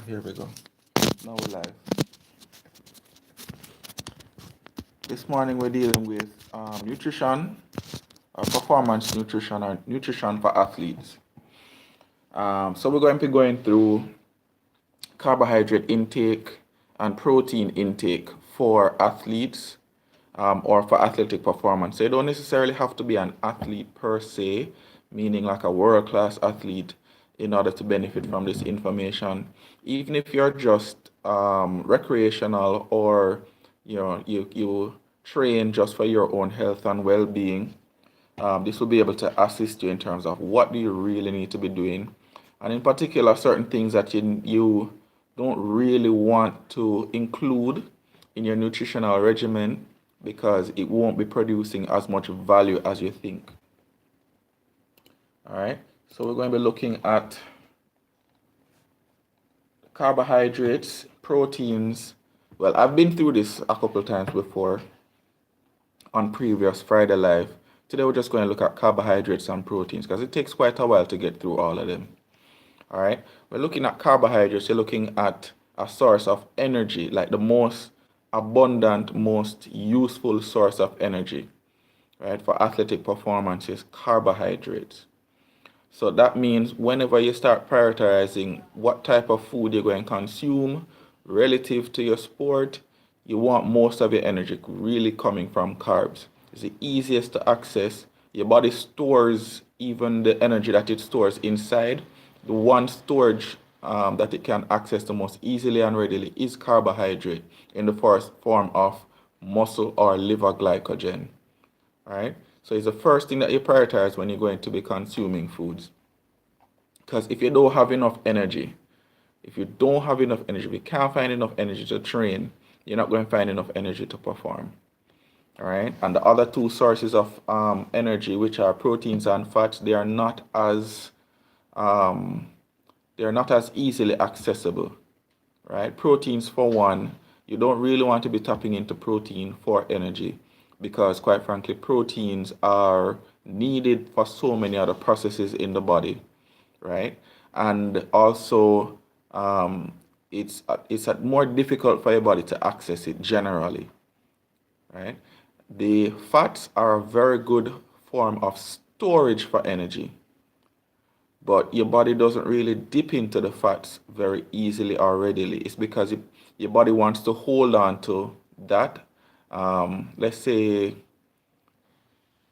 Here we go. Now we're live. This morning we're dealing with nutrition, performance nutrition, or nutrition for athletes. So we're going to be going through carbohydrate intake and protein intake for athletes or for athletic performance. So you don't necessarily have to be an athlete per se, meaning like a world-class athlete, in order to benefit from this information. Even if you're just recreational, or you train just for your own health and well-being, this will be able to assist you in terms of what do you really need to be doing, and in particular certain things that you don't really want to include in your nutritional regimen because it won't be producing as much value as you think. All right, so we're going to be looking at carbohydrates, proteins. Well, I've been through this a couple of times before on previous Friday Live. Today we're just going to look at carbohydrates and proteins because it takes quite a while to get through all of them. All right, we're looking at carbohydrates. You're looking at a source of energy, like the most abundant, most useful source of energy, right, for athletic performance is carbohydrates. So that means whenever you start prioritizing what type of food you're going to consume relative to your sport, you want most of your energy really coming from carbs. It's the easiest to access. Your body stores even the energy that it stores inside. The one storage that it can access the most easily and readily is carbohydrate in the first form of muscle or liver glycogen. All right? So it's the first thing that you prioritize when you're going to be consuming foods. Because if you don't have enough energy, if you can't find enough energy to train, you're not going to find enough energy to perform. All right? And the other two sources of energy, which are proteins and fats, they are not as easily accessible. Right? Proteins, for one, you don't really want to be tapping into protein for energy, because quite frankly, proteins are needed for so many other processes in the body, right? And also, it's more difficult for your body to access it generally, right? The fats are a very good form of storage for energy, but your body doesn't really dip into the fats very easily or readily. It's because your body wants to hold on to that, let's say,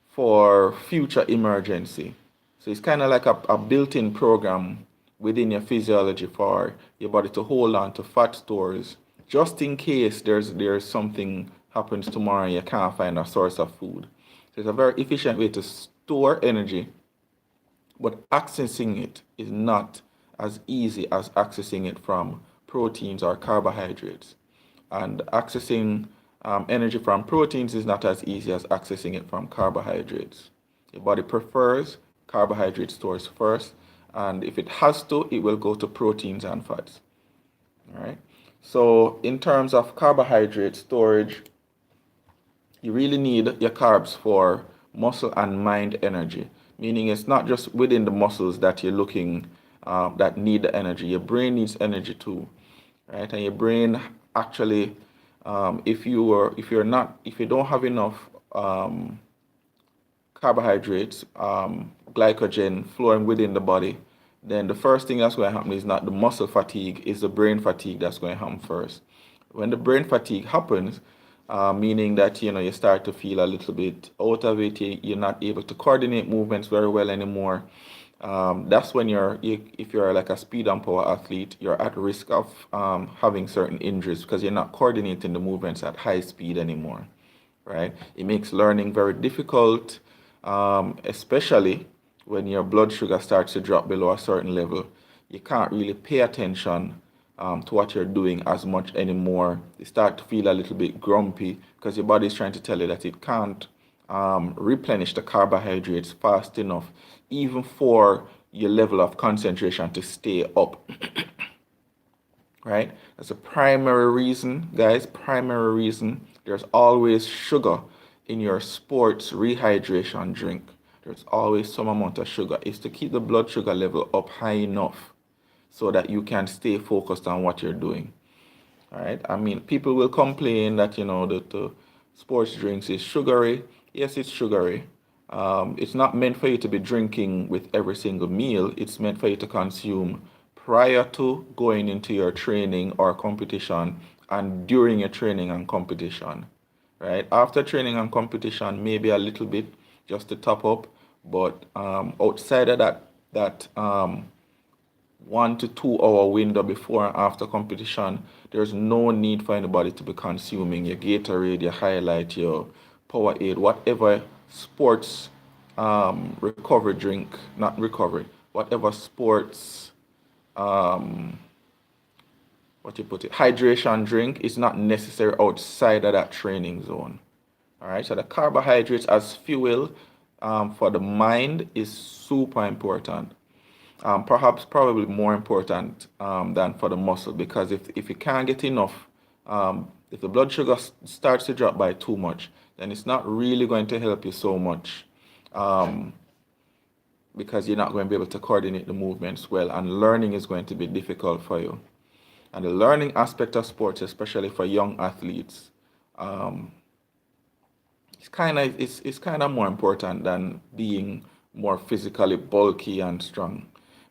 for future emergency. So it's kind of like a built-in program within your physiology for your body to hold on to fat stores just in case there's something happens tomorrow and you can't find a source of food. So it's a very efficient way to store energy, but accessing it is not as easy as accessing it from proteins or carbohydrates. And accessing energy from proteins is not as easy as accessing it from carbohydrates. Your body prefers carbohydrate stores first, and if it has to, it will go to proteins and fats. All right. So in terms of carbohydrate storage, you really need your carbs for muscle and mind energy, meaning it's not just within the muscles that you're looking that need the energy. Your brain needs energy too, right? And your brain actually, if you don't have enough carbohydrates, glycogen flowing within the body, then the first thing that's going to happen is not the muscle fatigue, is the brain fatigue that's going to happen first. When the brain fatigue happens, meaning that you start to feel a little bit out of it, you're not able to coordinate movements very well anymore. That's when if you're like a speed and power athlete, you're at risk of having certain injuries because you're not coordinating the movements at high speed anymore, right? It makes learning very difficult, especially when your blood sugar starts to drop below a certain level. You can't really pay attention to what you're doing as much anymore. You start to feel a little bit grumpy because your body is trying to tell you that it can't replenish the carbohydrates fast enough, even for your level of concentration to stay up. Right? That's a primary reason, guys. Primary reason. There's always sugar in your sports rehydration drink. There's always some amount of sugar. It's to keep the blood sugar level up high enough so that you can stay focused on what you're doing. All right. I mean, people will complain that, the sports drinks is sugary. Yes, it's sugary. It's not meant for you to be drinking with every single meal. It's meant for you to consume prior to going into your training or competition and during your training and competition. Right? After training and competition, maybe a little bit just to top up. But outside of that 1 to 2 hour window before and after competition, there's no need for anybody to be consuming your Gatorade, your Highlight, your Powerade, whatever sports recovery drink, not recovery, whatever sports hydration drink is not necessary outside of that training zone. All right, so the carbohydrates as fuel for the mind is super important. Perhaps probably more important than for the muscle, because if you can't get enough, if the blood sugar starts to drop by too much, then it's not really going to help you so much, because you're not going to be able to coordinate the movements well, and learning is going to be difficult for you. And the learning aspect of sports, especially for young athletes, it's kind of more important than being more physically bulky and strong,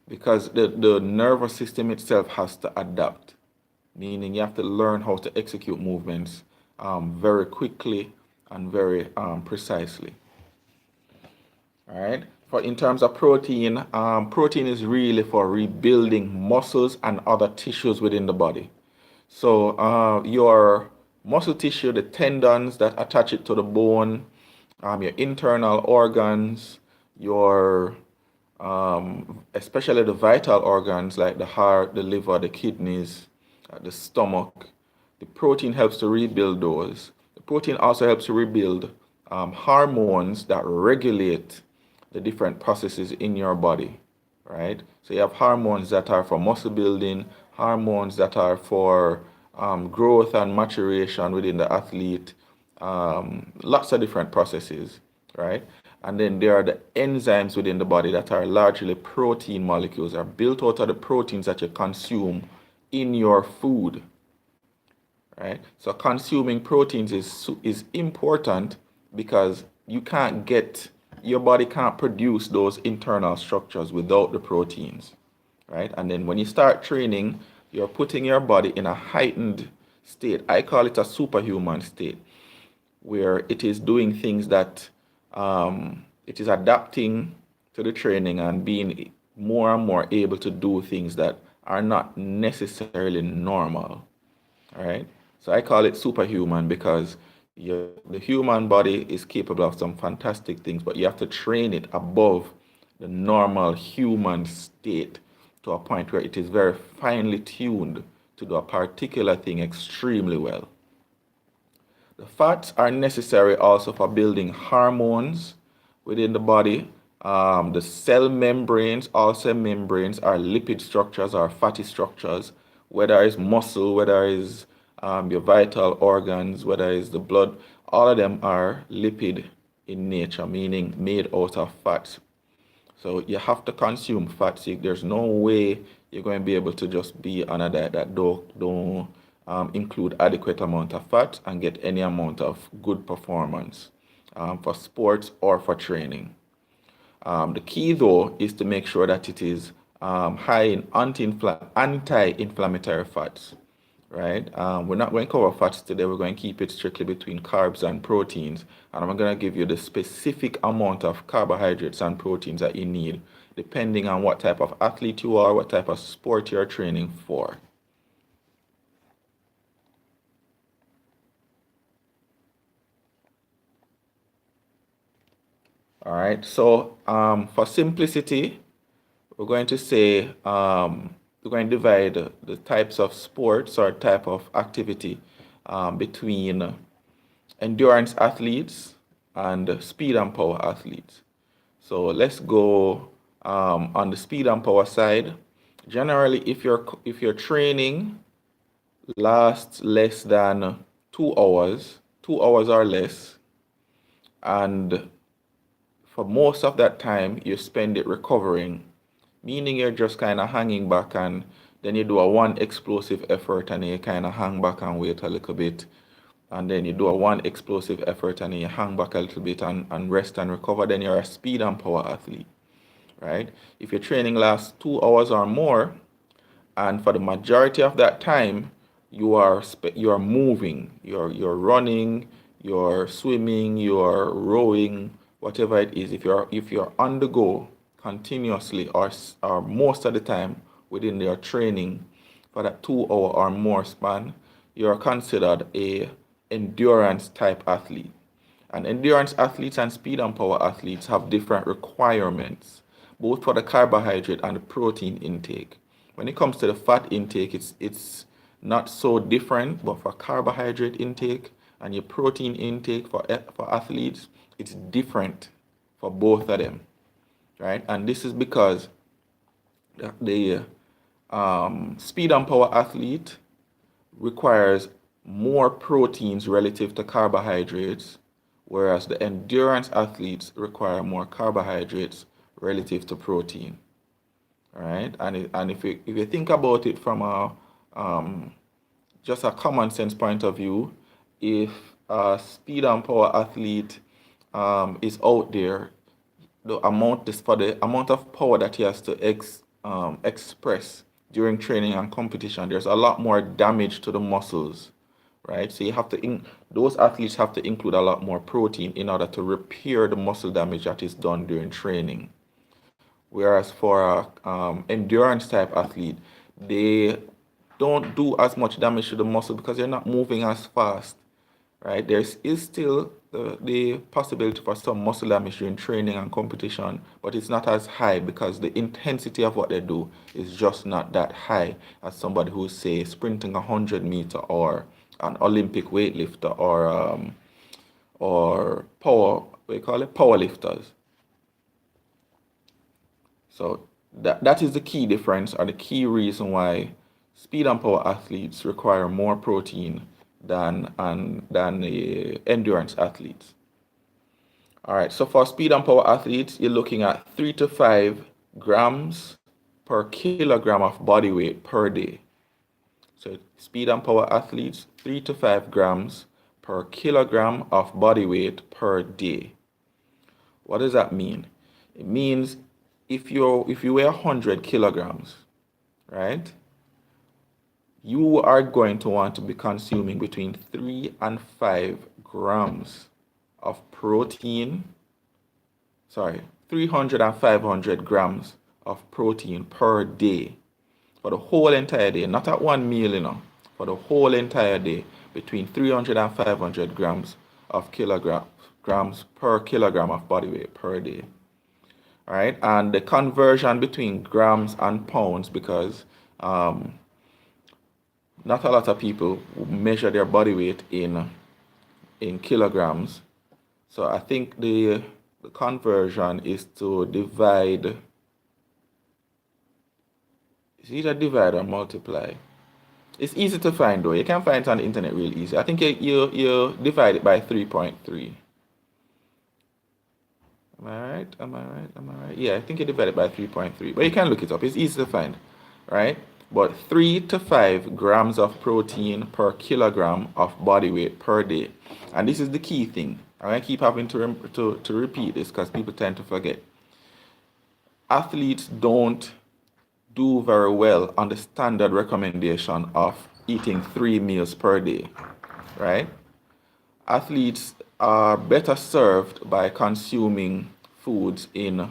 because the nervous system itself has to adapt, meaning you have to learn how to execute movements very quickly and very precisely. All right. In terms of protein, protein is really for rebuilding muscles and other tissues within the body. So your muscle tissue, the tendons that attach it to the bone, your internal organs, your especially the vital organs like the heart, the liver, the kidneys, the stomach. The protein helps to rebuild those. The protein also helps to rebuild hormones that regulate the different processes in your body, right? So you have hormones that are for muscle building, hormones that are for growth and maturation within the athlete, lots of different processes, right? And then there are the enzymes within the body that are largely protein molecules, are built out of the proteins that you consume in your food, right? So consuming proteins is important, because your body can't produce those internal structures without the proteins, right? And then when you start training, you're putting your body in a heightened state. I call it a superhuman state, where it is doing things that it is adapting to the training and being more and more able to do things that are not necessarily normal. All right. So I call it superhuman, because the human body is capable of some fantastic things, but you have to train it above the normal human state to a point where it is very finely tuned to do a particular thing extremely well. The fats are necessary also for building hormones within the body. The cell membranes, all cell membranes, are lipid structures or fatty structures, whether it's muscle, whether it's your vital organs, whether it's the blood, all of them are lipid in nature, meaning made out of fats. So you have to consume fats. There's no way you're going to be able to just be on a diet that don't include adequate amount of fat and get any amount of good performance for sports or for training. The key though is to make sure that it is high in anti-inflammatory fats, right? We're not going to cover fats today. We're going to keep it strictly between carbs and proteins. And I'm going to give you the specific amount of carbohydrates and proteins that you need, depending on what type of athlete you are, what type of sport you're training for. All right, so for simplicity, we're going to say we're going to divide the types of sports or type of activity between endurance athletes and speed and power athletes. So let's go on the speed and power side. Generally, if your training lasts less than 2 hours, 2 hours or less, and for most of that time you spend it recovering, meaning you're just kind of hanging back and Then you do a one explosive effort and then you kind of hang back and wait a little bit. And then you do a one explosive effort and then you hang back a little bit and rest and recover. Then you're a speed and power athlete, right? If your training lasts 2 hours or more, and for the majority of that time, you are moving, you're running, you're swimming, you're rowing, whatever it is. If you're on the go continuously or most of the time within your training for that 2 hour or more span, you're considered a endurance type athlete. And endurance athletes and speed and power athletes have different requirements, both for the carbohydrate and the protein intake. When it comes to the fat intake, it's not so different, but for carbohydrate intake and your protein intake for athletes, it's different for both of them, right? And this is because the speed and power athlete requires more proteins relative to carbohydrates, whereas the endurance athletes require more carbohydrates relative to protein. All right, and if you think about it from a just a common sense point of view, if a speed and power athlete is out there, the amount of power that he has to express during training and competition, there's a lot more damage to the muscles, right? So you have to those athletes have to include a lot more protein in order to repair the muscle damage that is done during training. Whereas for a endurance type athlete, they don't do as much damage to the muscle because they're not moving as fast, right? There is still the possibility for some muscle damage during training and competition, but it's not as high because the intensity of what they do is just not that high as somebody who's, say, sprinting 100 meter or an Olympic weightlifter or power lifters. So that is the key difference or the key reason why speed and power athletes require more protein than the endurance athletes. All right, so for speed and power athletes, you're looking at 3 to 5 grams per kilogram of body weight per day. So speed and power athletes, 3 to 5 grams per kilogram of body weight per day. What does that mean? It means if you weigh 100 kilograms, right, you are going to want to be consuming between 3 and 5 grams of protein, 300 and 500 grams of protein per day for the whole entire day, not at one meal, for the whole entire day, between 300 and 500 grams per kilogram of body weight per day. All right, and the conversion between grams and pounds, because not a lot of people measure their body weight in kilograms. So I think the conversion is to divide. It's either divide or multiply. It's easy to find though. You can find it on the internet real easy. I think you divide it by 3.3. Am I right? Yeah, I think you divide it by 3.3. But you can look it up. It's easy to find, right? But 3 to 5 grams of protein per kilogram of body weight per day. And this is the key thing. I keep having to repeat this because people tend to forget. Athletes don't do very well on the standard recommendation of eating 3 meals per day, right? Athletes are better served by consuming foods in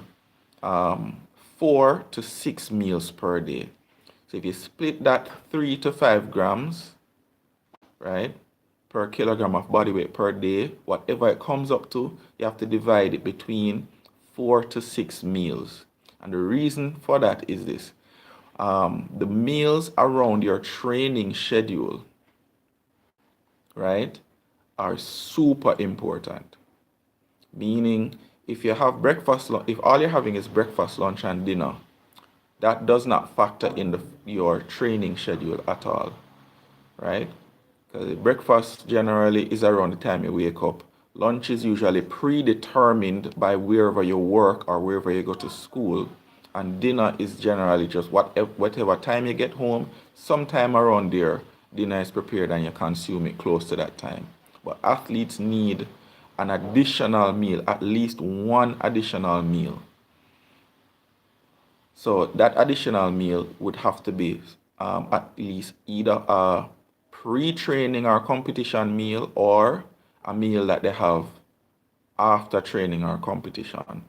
4 to 6 meals per day. So if you split that 3 to 5 grams, right, per kilogram of body weight per day, whatever it comes up to, you have to divide it between 4 to 6 meals. And the reason for that is this. The meals around your training schedule, right, are super important. Meaning, if you have breakfast, if all you're having is breakfast, lunch, and dinner, that does not factor in your training schedule at all, right? Because breakfast generally is around the time you wake up. Lunch is usually predetermined by wherever you work or wherever you go to school And dinner is generally just whatever time you get home, sometime around there, dinner is prepared and you consume it close to that time. But athletes need an additional meal, at least one additional meal. So that additional meal would have to be at least either a pre-training or competition meal or a meal that they have after training or competition,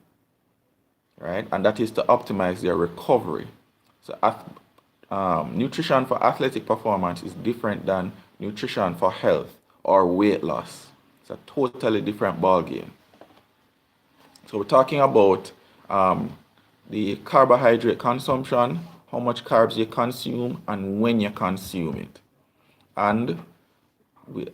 right? And that is to optimize their recovery. So nutrition for athletic performance is different than nutrition for health or weight loss. It's a totally different ballgame. So we're talking about the carbohydrate consumption, how much carbs you consume, and when you consume it. And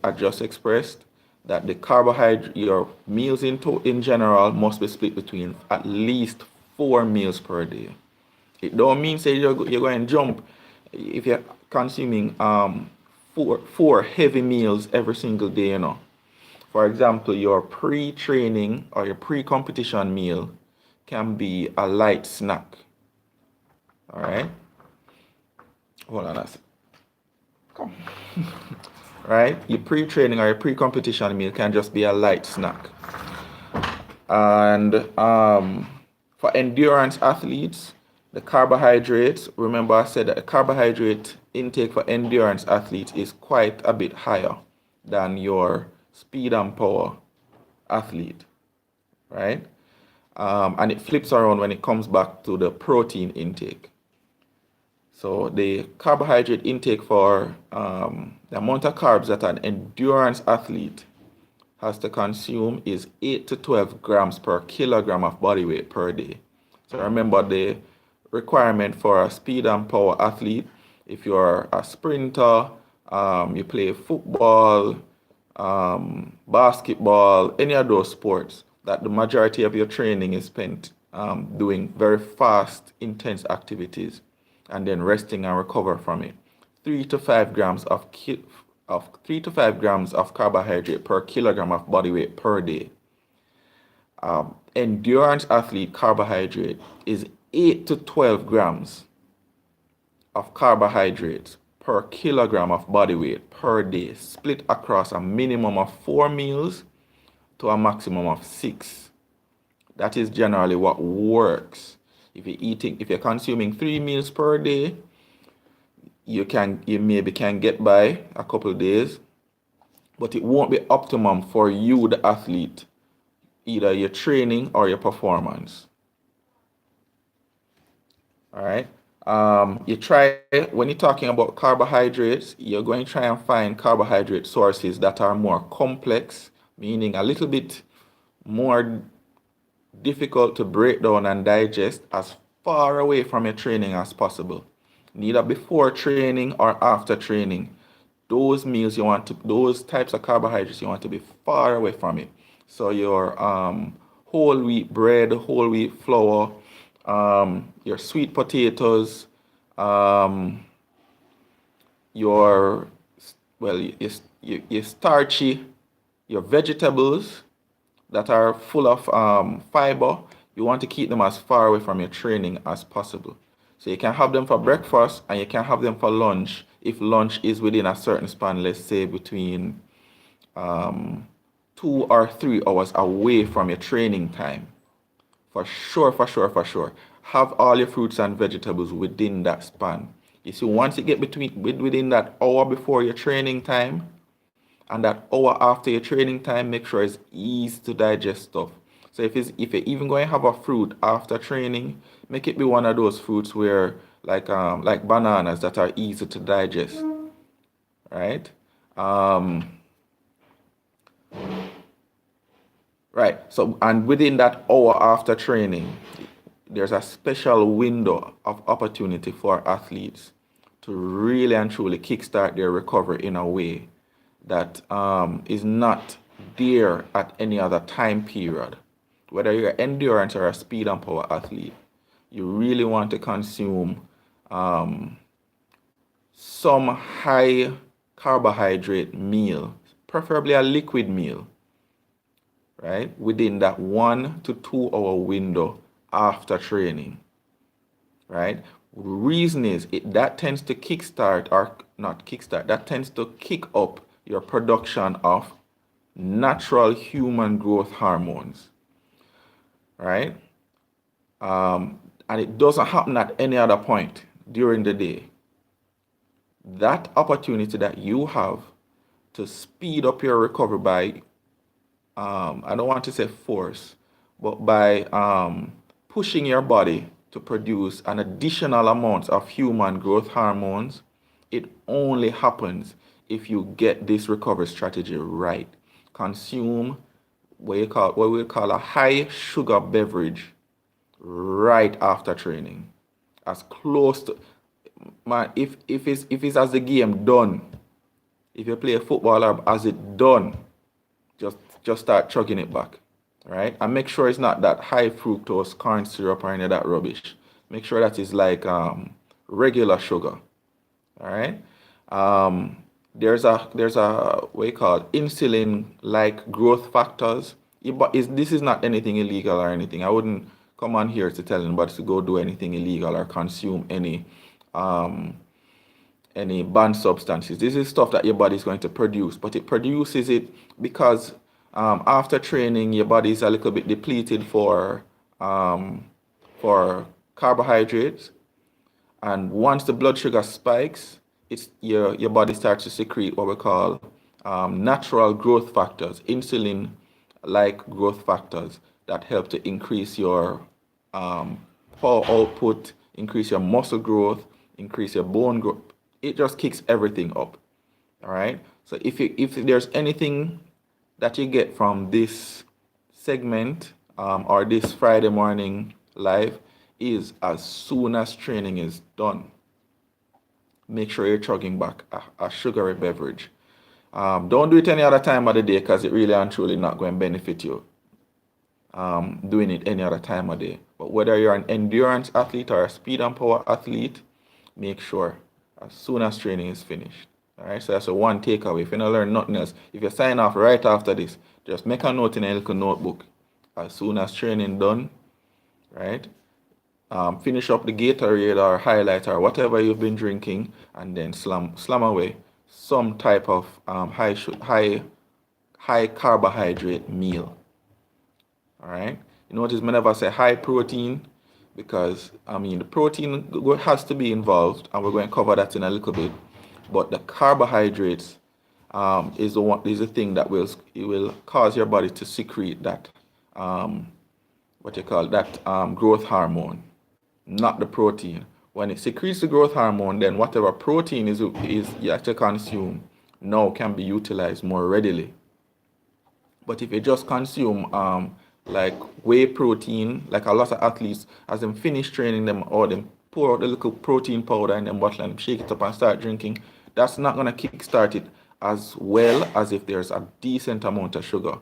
I just expressed that the carbohydrate, your meals in general must be split between at least 4 meals per day. It don't mean say you're going to jump if you're consuming four heavy meals every single day, you know. For example, your pre-training or your pre-competition meal can be a light snack. All right. Hold on a second. Come. Right? Your pre-training or your pre-competition meal can just be a light snack. And for endurance athletes, the carbohydrates, remember I said that the carbohydrate intake for endurance athletes is quite a bit higher than your speed and power athlete, right? And it flips around when it comes back to the protein intake. So the carbohydrate intake for the amount of carbs that an endurance athlete has to consume is 8 to 12 grams per kilogram of body weight per day. So remember the requirement for a speed and power athlete, if you're a sprinter, you play football, basketball, any of those sports, that the majority of your training is spent doing very fast, intense activities and then resting and recover from it. 3 to 5 grams of 3 to 5 grams of carbohydrate per kilogram of body weight per day. Endurance athlete carbohydrate is 8 to 12 grams of carbohydrates per kilogram of body weight per day, split across a minimum of 4 meals to a maximum of 6. That is generally what works. If you're consuming 3 meals per day, you maybe can get by a couple of days, but it won't be optimum for you, the athlete, either your training or your performance. All right. When you're talking about carbohydrates, you're going to try and find carbohydrate sources that are more complex, meaning a little bit more difficult to break down and digest, as far away from your training as possible. Neither before training or after training. Those types of carbohydrates, you want to be far away from it. So your whole wheat bread, whole wheat flour, your sweet potatoes, your starchy, your vegetables that are full of fiber, you want to keep them as far away from your training as possible. So you can have them for breakfast and you can have them for lunch if lunch is within a certain span, let's say between 2 or 3 hours away from your training time. For sure. Have all your fruits and vegetables within that span. You see, once you get within that hour before your training time and that hour after your training time, make sure it's easy to digest stuff. So if you're even going to have a fruit after training, make it be one of those fruits where like bananas that are easy to digest, right? Right. So, and within that hour after training, there's a special window of opportunity for athletes to really and truly kickstart their recovery in a way that is not there at any other time period. Whether you're an endurance or a speed and power athlete, you really want to consume some high carbohydrate meal, preferably a liquid meal, right? Within that 1 to 2 hour window after training. right? The reason is that tends to kickstart, or not kickstart, that tends to kick up your production of natural human growth hormones, right? And it doesn't happen at any other point during the day. That opportunity that you have to speed up your recovery by, I don't want to say force, but by pushing your body to produce an additional amount of human growth hormones, it only happens if you get this recovery strategy right. Consume what we call a high sugar beverage right after training. As close to, man, if it's as the game done, if you play football or as it done, just start chugging it back, right? And make sure it's not that high fructose corn syrup or any of that rubbish. Make sure that it's like regular sugar, all right? There's a what you call insulin like growth factors. But this is not anything illegal or anything. I wouldn't come on here to tell anybody to go do anything illegal or consume any banned substances. This is stuff that your body is going to produce, but it produces it because after training, your body is a little bit depleted for carbohydrates, and once the blood sugar spikes, it's your body starts to secrete what we call natural growth factors, insulin-like growth factors that help to increase your power output, increase your muscle growth, increase your bone growth. It just kicks everything up. All right. So if there's anything that you get from this segment or this Friday morning live, is as soon as training is done, make sure you're chugging back a sugary beverage. Don't do it any other time of the day, because it really and truly not going to benefit you doing it any other time of day. But whether you're an endurance athlete or a speed and power athlete, make sure as soon as training is finished. All right, so that's a one takeaway. If you don't learn nothing else, if you sign off right after this, just make a note in a little notebook. As soon as training done, right? Finish up the Gatorade or highlight or whatever you've been drinking, and then slam away some type of high carbohydrate meal. All right. You notice me never say high protein, because the protein has to be involved, and we're going to cover that in a little bit. But the carbohydrates is the thing that will cause your body to secrete that growth hormone, not the protein. When it secretes the growth hormone, then whatever protein is you actually consume now can be utilized more readily. But if you just consume like whey protein, like a lot of athletes, as them finish training them, or them pour out the little protein powder in them bottle and shake it up and start drinking, that's not going to kickstart it as well as if there's a decent amount of sugar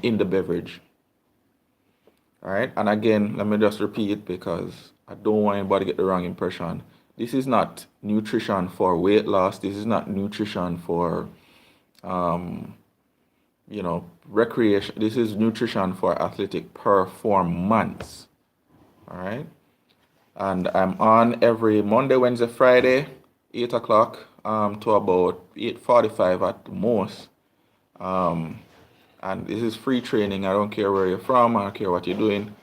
in the beverage. All right, and again, let me just repeat, because I don't want anybody to get the wrong impression. This is not nutrition for weight loss. This is not nutrition for recreation. This is nutrition for athletic performance. All right. And I'm on every Monday, Wednesday, Friday, 8 o'clock to about 8:45 at the most. And this is free training. I don't care where you're from. I don't care what you're doing.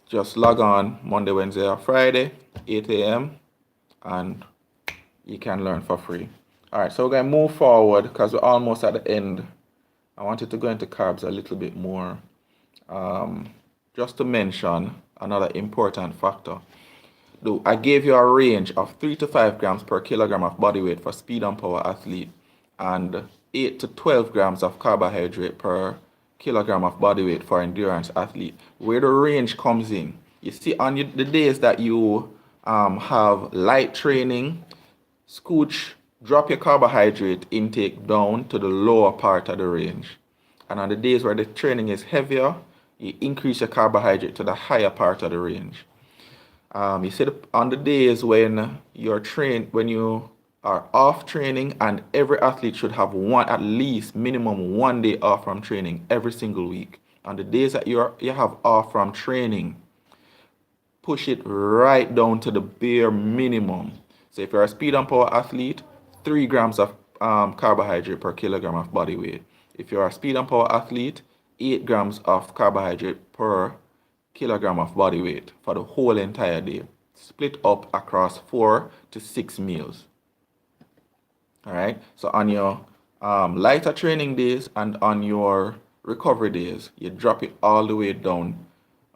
Just log on Monday, Wednesday, or Friday, 8 a.m. and you can learn for free. All right. So we're going to move forward because we're almost at the end. I wanted to go into carbs a little bit more, just to mention another important factor. I gave you a range of 3 to 5 grams per kilogram of body weight for speed and power athlete, and 8 to 12 grams of carbohydrate per kilogram of body weight for endurance athlete. Where the range comes in, you see, on the days that you have light training, drop your carbohydrate intake down to the lower part of the range. And on the days where the training is heavier, you increase your carbohydrate to the higher part of the range. You see, on the days when you are off training, and every athlete should have at least minimum 1 day off from training every single week. On the days that you have off from training, push it right down to the bare minimum. So if you're a speed and power athlete, 3 grams of carbohydrate per kilogram of body weight. If you're a speed and power athlete, 8 grams of carbohydrate per kilogram of body weight for the whole entire day. Split up across 4 to 6 meals. All right. So on your lighter training days and on your recovery days, you drop it all the way down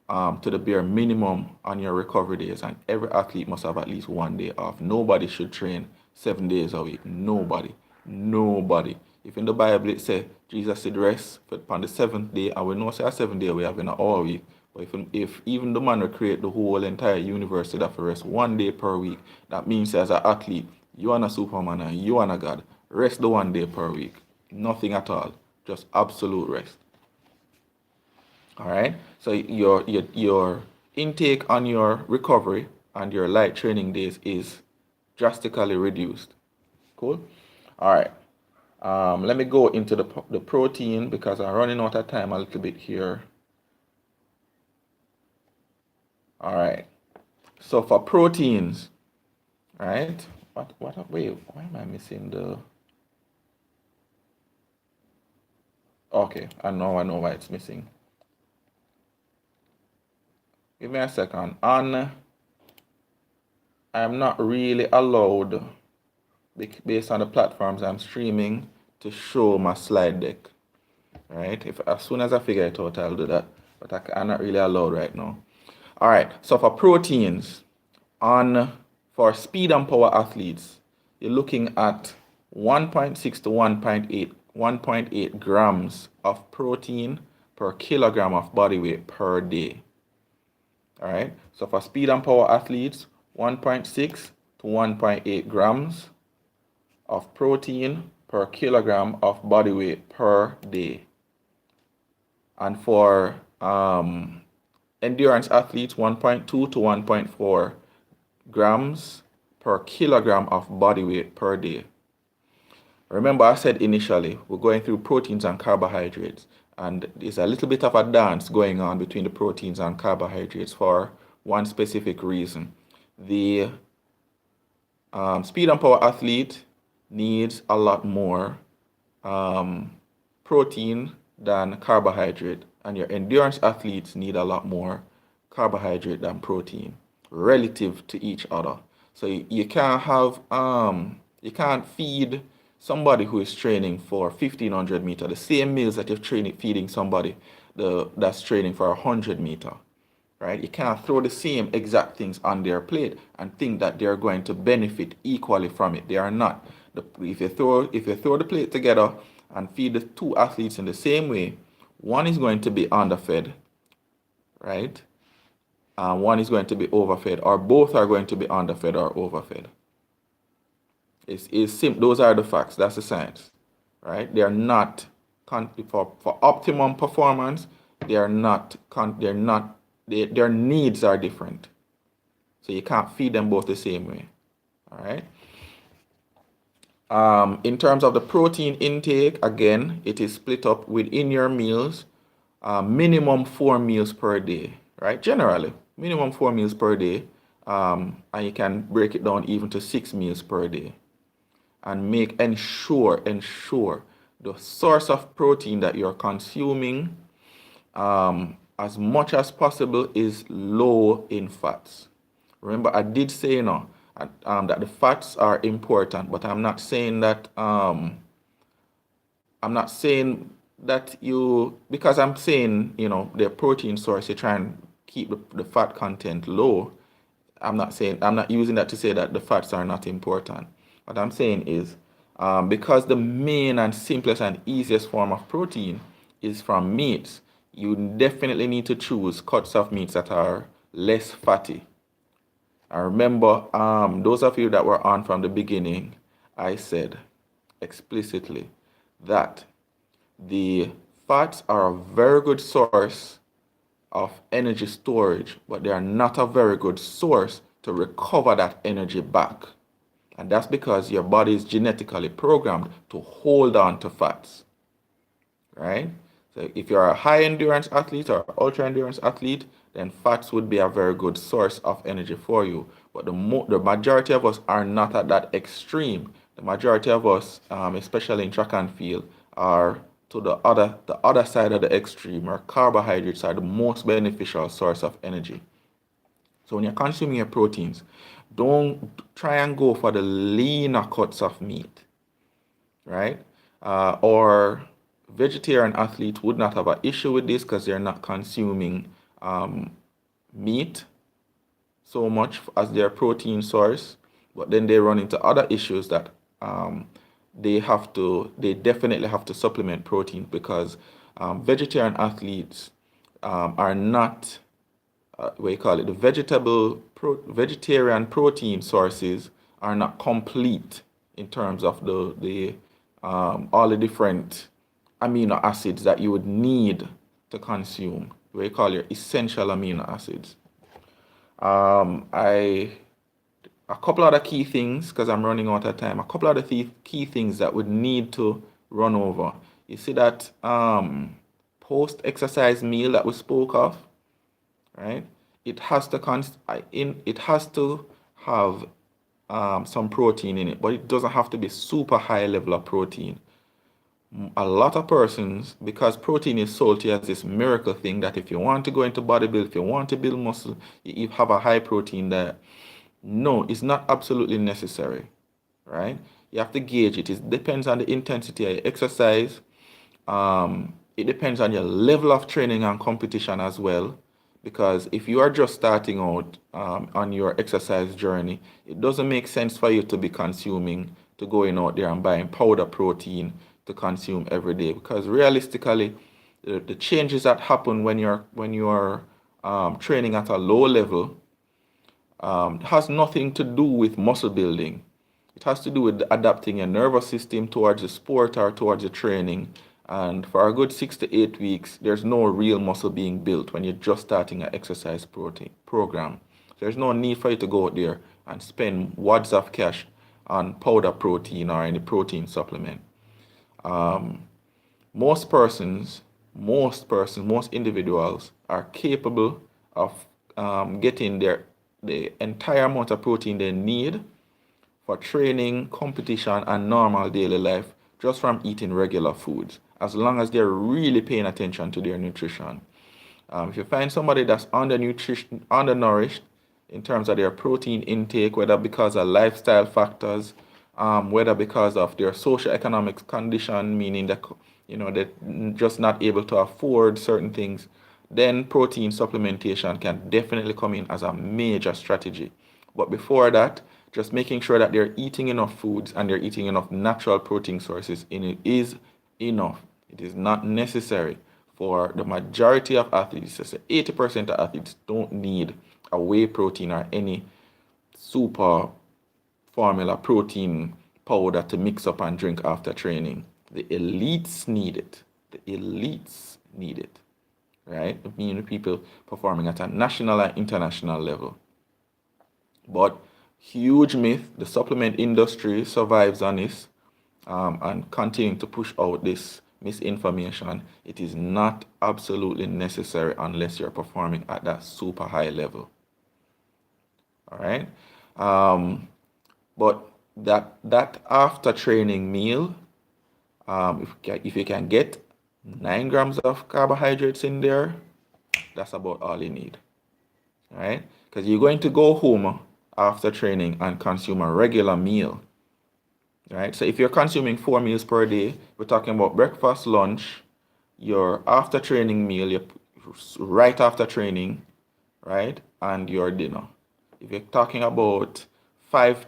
to the bare minimum on your recovery days. And every athlete must have at least 1 day off. Nobody should train 7 days a week. Nobody. Nobody. If in the Bible it says Jesus said rest upon the 7th day, and we know say a 7 day we have in our week. But if even the man will create the whole entire universe to have to rest 1 day per week, that means as an athlete, you are a Superman and you are a God. Rest the 1 day per week. Nothing at all. Just absolute rest. All right. So your intake on your recovery and your light training days is drastically reduced. Cool. All right. Let me go into the protein because I'm running out of time a little bit here. All right. So for proteins, right? Wait, why am I missing the? Okay, I know why it's missing. Give me a second. I'm not really allowed, based on the platforms I'm streaming, to show my slide deck. Right? As soon as I figure it out, I'll do that. But I'm not really allowed right now. All right. So for proteins, for speed and power athletes, you're looking at 1.6 to 1.8 grams of protein per kilogram of body weight per day. All right. So for speed and power athletes, 1.6 to 1.8 grams of protein per kilogram of body weight per day. And for endurance athletes, 1.2 to 1.4 grams per kilogram of body weight per day. Remember, I said initially, we're going through proteins and carbohydrates, and there's a little bit of a dance going on between the proteins and carbohydrates for one specific reason. The speed and power athlete needs a lot more protein than carbohydrate, and your endurance athletes need a lot more carbohydrate than protein relative to each other. So you can't have you can't feed somebody who is training for 1500 meter the same meals that you're feeding somebody that's training for 100 meter, right? You can't throw the same exact things on their plate and think that they're going to benefit equally from it. They are not. If you throw the plate together and feed the two athletes in the same way, one is going to be underfed, right? One is going to be overfed, or both are going to be underfed or overfed. It's simple. Those are the facts. That's the science, right? They are not for optimum performance. They are not. Their needs are different, so you can't feed them both the same way. All right. In terms of the protein intake, again, it is split up within your meals. Minimum 4 meals per day, right? Generally, minimum 4 meals per day, and you can break it down even to 6 meals per day. And ensure the source of protein that you're consuming as much as possible is low in fats. Remember, I did say that the fats are important, but I'm not saying that because I'm saying the protein source, you try and keep the fat content low. I'm not using that to say that the fats are not important. What I'm saying is, because the main and simplest and easiest form of protein is from meats, you definitely need to choose cuts of meats that are less fatty. I remember, those of you that were on from the beginning, I said explicitly that the fats are a very good source of energy storage, but they are not a very good source to recover that energy back. And that's because your body is genetically programmed to hold on to fats, right? So if you're a high endurance athlete or ultra endurance athlete, then fats would be a very good source of energy for you. But the majority of us are not at that extreme. The majority of us, especially in track and field, are to the other side of the extreme, where carbohydrates are the most beneficial source of energy. So when you're consuming your proteins, don't try and go for the leaner cuts of meat, right? Or vegetarian athletes would not have an issue with this because they're not consuming meat so much as their protein source, but then they run into other issues that they definitely have to supplement protein because vegetarian athletes are not what you call it, the vegetarian protein sources are not complete in terms of the all the different amino acids that you would need to consume. What you call your essential amino acids. A couple other key things, because I'm running out of time, a couple other key things that would need to run over. You see that post-exercise meal that we spoke of, right? It has to have some protein in it, but it doesn't have to be super high level of protein. A lot of persons, because protein is sold to you as this miracle thing that if you want to go into bodybuilding, if you want to build muscle, you have a high protein diet. No, it's not absolutely necessary, right? You have to gauge it. It depends on the intensity of your exercise. It depends on your level of training and competition as well. Because if you are just starting out on your exercise journey, it doesn't make sense for you to be going out there and buying powder protein to consume every day. Because realistically, the changes that happen when you're training at a low level has nothing to do with muscle building. It has to do with adapting your nervous system towards the sport or towards the training. And for a good 6 to 8 weeks, there's no real muscle being built when you're just starting an exercise program. There's no need for you to go out there and spend wads of cash on powder protein or any protein supplement. Most individuals are capable of getting the entire amount of protein they need for training, competition, and normal daily life just from eating regular foods, as long as they're really paying attention to their nutrition. If you find somebody that's undernourished in terms of their protein intake, whether because of lifestyle factors, whether because of their socioeconomic condition, meaning that they're just not able to afford certain things, then protein supplementation can definitely come in as a major strategy. But before that, just making sure that they're eating enough foods and they're eating enough natural protein sources in it is enough. It is not necessary for the majority of athletes. Say 80% of athletes don't need a whey protein or any super formula protein powder to mix up and drink after training. The elites need it. Right? I mean, people performing at a national and international level. But huge myth, the supplement industry survives on this and continuing to push out this misinformation. It is not absolutely necessary unless you're performing at that super high level. All right. But that after training meal, if you can get 9 grams of carbohydrates in there, that's about all you need. All right. Because you're going to go home after training and consume a regular meal, right? So if you're consuming 4 meals per day, we're talking about breakfast, lunch, your after training meal, right after training, right? And your dinner. If you're talking about 5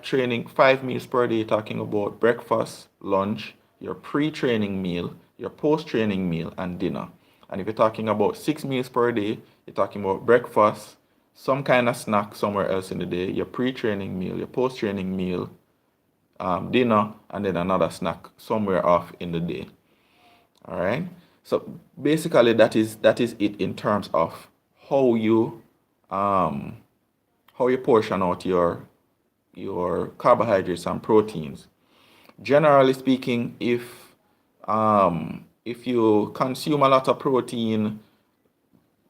meals per day, you're talking about breakfast, lunch, your pre-training meal, your post-training meal, and dinner. And if you're talking about 6 meals per day, you're talking about breakfast, some kind of snack somewhere else in the day, your pre-training meal, your post-training meal, dinner, and then another snack somewhere off in the day. All right. So basically, that is it in terms of how you portion out your carbohydrates and proteins. Generally speaking, if if you consume a lot of protein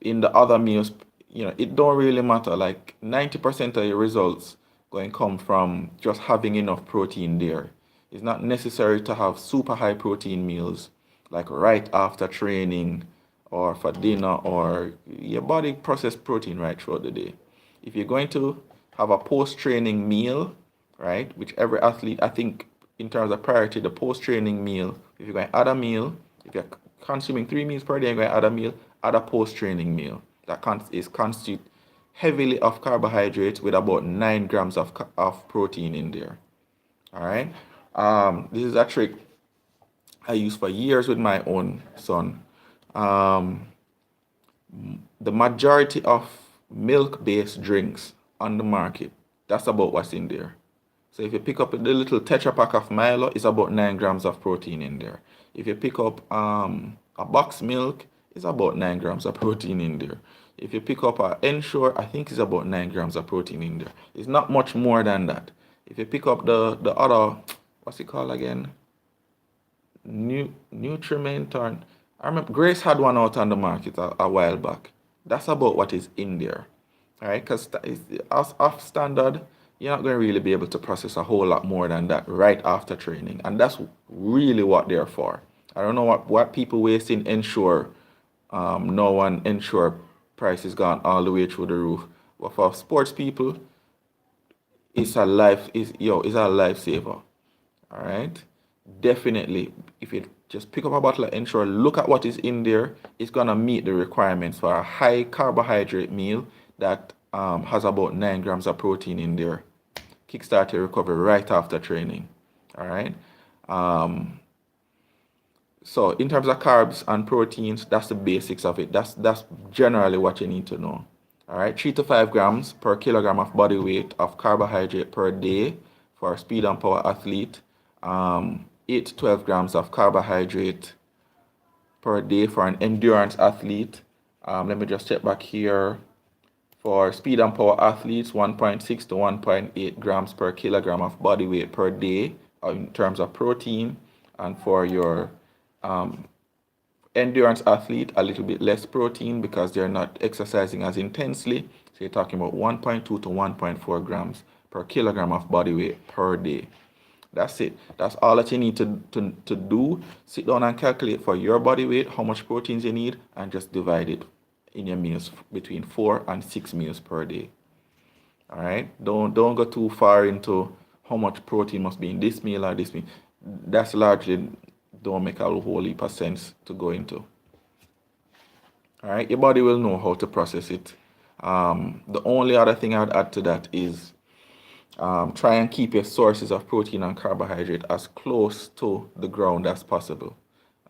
in the other meals, it don't really matter. Like 90% of your results going to come from just having enough protein there. It's not necessary to have super high protein meals like right after training or for dinner, or your body process protein right throughout the day. If you're going to have a post-training meal, right, which every athlete, I think in terms of priority, the post-training meal, if you're going to add a meal, if you're consuming 3 meals per day, you're going to add a meal, add a post-training meal. That is constitute heavily of carbohydrates with about 9 grams of protein in there. All right. This is a trick I used for years with my own son. Um, the majority of milk-based drinks on the market, that's about what's in there. So if you pick up the little Tetra Pak of Milo, it's about 9 grams of protein in there. If you pick up a box milk, it's about 9 grams of protein in there. If you pick up a Ensure, I think it's about 9 grams of protein in there. It's not much more than that. If you pick up the other, what's it called again? Nutriment, or I remember Grace had one out on the market a while back. That's about what is in there. All right, because as off standard, you're not going to really be able to process a whole lot more than that right after training. And that's really what they're for. I don't know what people waste in Ensure. No one Ensure price has gone all the way through the roof. But for sports people, it's a lifesaver. All right. Definitely, if you just pick up a bottle of Ensure, look at what is in there, it's gonna meet the requirements for a high carbohydrate meal that has about 9 grams of protein in there. Kickstart your recovery right after training. All right. So in terms of carbs and proteins, that's the basics of it. That's generally what you need to know. All right, 3 to 5 grams per kilogram of body weight of carbohydrate per day for a speed and power athlete. 8 to 12 grams of carbohydrate per day for an endurance athlete. Let me just check back here. For speed and power athletes, 1.6 to 1.8 grams per kilogram of body weight per day in terms of protein. And for your endurance athlete, a little bit less protein because they're not exercising as intensely. So you're talking about 1.2 to 1.4 grams per kilogram of body weight per day. That's it. That's all that you need to do. Sit down and calculate for your body weight, how much proteins you need, and just divide it in your meals between 4 and 6 meals per day. All right. Don't go too far into how much protein must be in this meal or this meal. That's largely don't make a whole heap of sense to go into. All right. Your body will know how to process it. The only other thing I would add to that is try and keep your sources of protein and carbohydrate as close to the ground as possible.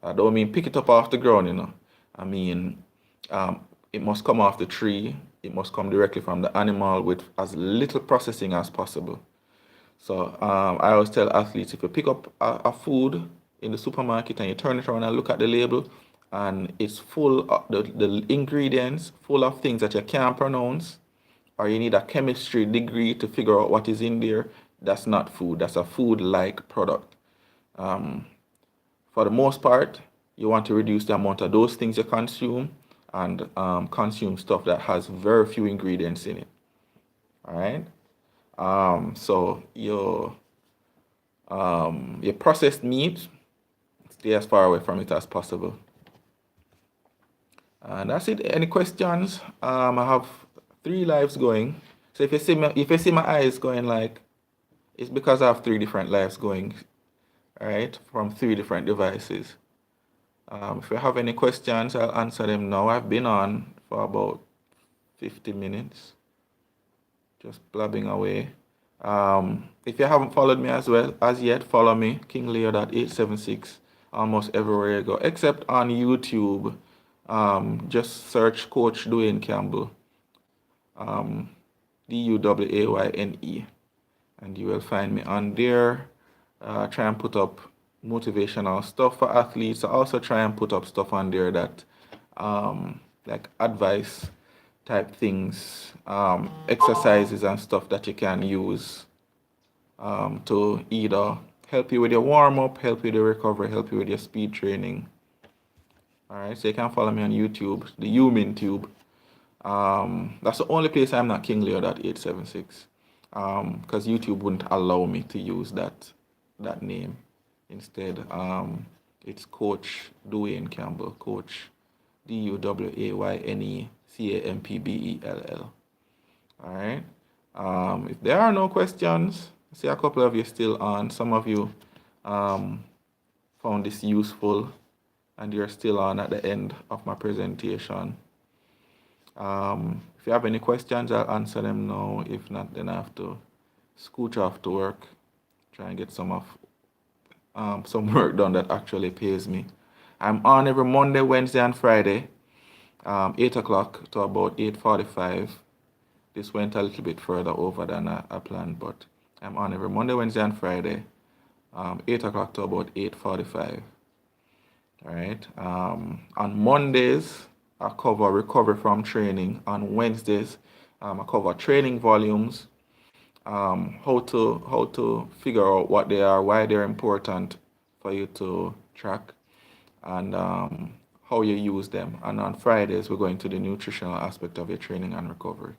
I don't mean pick it up off the ground, I mean, it must come off the tree. It must come directly from the animal with as little processing as possible. So I always tell athletes, if you pick up a food in the supermarket and you turn it around and look at the label, and it's full of the ingredients, full of things that you can't pronounce, or you need a chemistry degree to figure out what is in there, that's not food. That's a food-like product. For the most part, you want to reduce the amount of those things you consume and consume stuff that has very few ingredients in it. All right. So your processed meat, stay as far away from it as possible. And that's it. Any questions? I have 3 lives going. So if you see my eyes going like, it's because I have 3 different lives going, all right, from 3 different devices. If you have any questions, I'll answer them now. I've been on for about 50 minutes, just blabbing away. If you haven't followed me as yet, follow me, KingLeo.876, almost everywhere you go, except on YouTube. Just search Coach DuWayne Campbell, DuWayne, and you will find me on there. Try and put up motivational stuff for athletes. I also try and put up stuff on there that like advice type things, exercises and stuff that you can use to either help you with your warm-up, help you with your recovery, help you with your speed training. All right, so you can follow me on YouTube, the Human Tube. That's the only place I'm not King Leo.876. Because YouTube wouldn't allow me to use that name. Instead, it's Coach DuWayne Campbell, Coach DuWayne Campbell. All right. If there are no questions, I see a couple of you still on. Some of you found this useful and you're still on at the end of my presentation. If you have any questions, I'll answer them now. If not, then I have to scooch off to work, try and get some work done that actually pays me. I'm on every Monday, Wednesday, and Friday, 8 o'clock to about 8:45. This went a little bit further over than I planned, but I'm on every Monday, Wednesday, and Friday, 8 o'clock to about 8:45. All right. On Mondays, I cover recovery from training. On Wednesdays, I cover training volumes, how to figure out what they are, why they're important for you to track, and how you use them. And on Fridays, we're going to the nutritional aspect of your training and recovery.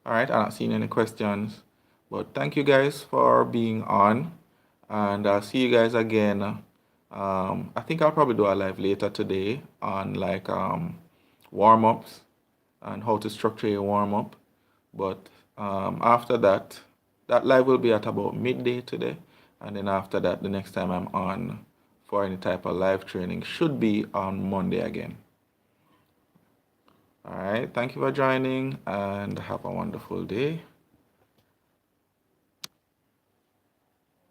All right, I'm not seeing any questions, but thank you guys for being on, and I'll see you guys again. I think I'll probably do a live later today on like warm-ups and how to structure your warm-up. But after that live will be at about midday today. And then after that, the next time I'm on for any type of live training should be on Monday again. All right, thank you for joining and have a wonderful day.